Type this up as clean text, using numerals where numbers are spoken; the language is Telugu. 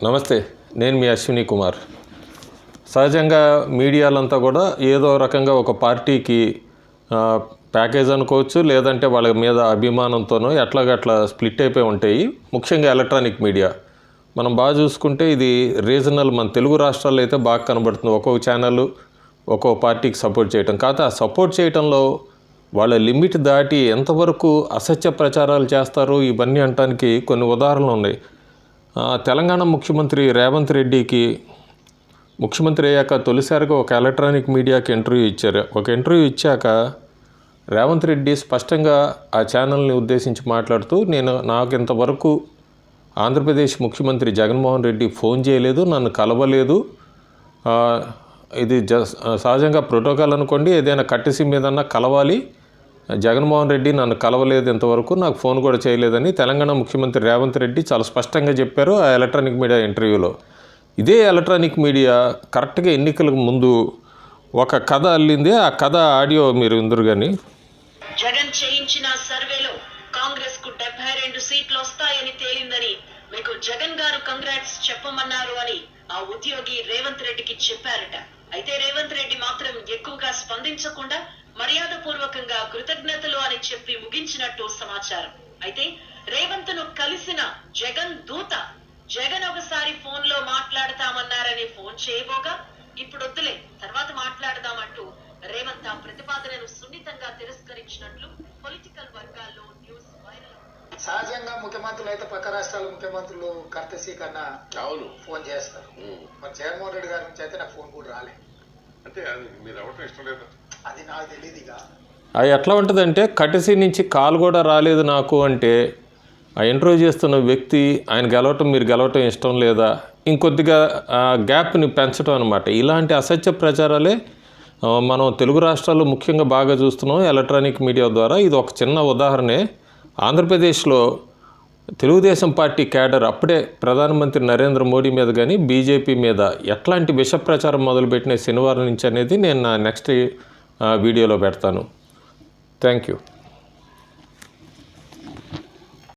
నమస్తే, నేను మీ అశ్విని కుమార్. సహజంగా మీడియాలంతా కూడా ఏదో రకంగా ఒక పార్టీకి ప్యాకేజ్ అనుకోవచ్చు, లేదంటే వాళ్ళ మీద అభిమానంతోనో ఎట్లాగట్లా స్ప్లిట్ అయిపోయి ఉంటాయి. ముఖ్యంగా ఎలక్ట్రానిక్ మీడియా మనం బాగా చూసుకుంటే ఇది రీజనల్, మన తెలుగు రాష్ట్రాల్లో అయితే బాగా కనబడుతుంది. ఒక్కొక్క ఛానల్ ఒక్కొక్క పార్టీకి సపోర్ట్ చేయటం. కాకపోతే ఆ సపోర్ట్ చేయటంలో వాళ్ళ లిమిట్ దాటి ఎంతవరకు అసత్య ప్రచారాలు చేస్తారు ఇవన్నీ అనటానికి కొన్ని ఉదాహరణలు ఉన్నాయి. తెలంగాణ ముఖ్యమంత్రి రేవంత్ రెడ్డికి ముఖ్యమంత్రి అయ్యాక తొలిసారిగా ఒక ఎలక్ట్రానిక్ మీడియాకి ఇంటర్వ్యూ ఇచ్చారు. ఒక ఇంటర్వ్యూ ఇచ్చాక రేవంత్ రెడ్డి స్పష్టంగా ఆ ఛానల్ని ఉద్దేశించి మాట్లాడుతూ, నాకు ఇంతవరకు ఆంధ్రప్రదేశ్ ముఖ్యమంత్రి జగన్మోహన్ రెడ్డి ఫోన్ చేయలేదు, నన్ను కలవలేదు. ఇది సహజంగా ప్రోటోకాల్ అనుకోండి, ఏదైనా కట్టెసి మీదన్నా కలవాలి. జగన్మోహన్ రెడ్డి నన్ను కలవలేదు, ఇంతవరకు నాకు ఫోన్ కూడా చేయలేదని తెలంగాణ ముఖ్యమంత్రి రేవంత్ రెడ్డి చాలా స్పష్టంగా చెప్పారు ఆ ఎలక్ట్రానిక్ మీడియా ఇంటర్వ్యూలో. ఇదే ఎలక్ట్రానిక్ మీడియా కరెక్ట్గా ఎన్నికలకు ముందు ఒక కథ అల్లింది. ఆ కథ ఆడియో మీరు ఇందురు కానీ. జగన్ చేయించిన సర్వేలో కాంగ్రెస్ కు 72 సీట్లు వస్తాయని తేలిందని మీకు జగన్ గారు కంగ్రాట్స్ చెప్పమన్నారు అని ఆ ఉద్యోగి రేవంత్ రెడ్డికి చెప్పారట. అయితే రేవంత్ రెడ్డి మాత్రం ఎక్కువగా స్పందించకుండా మర్యాద పూర్వకంగా కృతజ్ఞతలు అని చెప్పి ముగించినట్టు సమాచారం. అయితే రేవంత్ ను కలిసిన జగన్ దూత జగన్ ఒకసారి ఫోన్ లో మాట్లాడతామన్నారని ఫోన్ చేయబోగా ఇప్పుడు వద్దులే తర్వాత మాట్లాడదామంటూ రేవంత్ ఆ ప్రతిపాదనను సున్నితంగా తిరస్కరించినట్లు పొలిటికల్ వర్గాల్లో న్యూస్ వైరల్. సహజంగా ముఖ్యమంత్రులు అయితే పక్క రాష్ట్రాల ముఖ్యమంత్రులు కర్తసీ కన్నా ఫోన్ చేస్తారు. మరి జగన్మోహన్ రెడ్డి గారి నుంచి అయితే నాకు ఫోన్ కూడా రాలేదు. అంటే అది మీరు ఎవరితో ఇష్టం లేదు, అది నాకు తెలియదు. ఇక అది ఎట్లా ఉంటుందంటే, కటిసి నుంచి కాల్ కూడా రాలేదు నాకు అంటే ఆ ఇంటర్వ్యూ చేస్తున్న వ్యక్తి ఆయన గెలవటం, మీరు గెలవటం ఇష్టం లేదా, ఇంకొద్దిగా గ్యాప్ని పెంచడం అనమాట. ఇలాంటి అసత్య ప్రచారాలే మనం తెలుగు రాష్ట్రాల్లో ముఖ్యంగా బాగా చూస్తున్నాం ఎలక్ట్రానిక్ మీడియా ద్వారా. ఇది ఒక చిన్న ఉదాహరణే. ఆంధ్రప్రదేశ్లో తెలుగుదేశం పార్టీ క్యాడర్ అప్పుడే ప్రధానమంత్రి నరేంద్ర మోడీ మీద కానీ బీజేపీ మీద ఎట్లాంటి విష ప్రచారం మొదలుపెట్టిన శనివారం నుంచి అనేది నేను నా నెక్స్ట్ వీడియోలో పెడతాను. Thank you.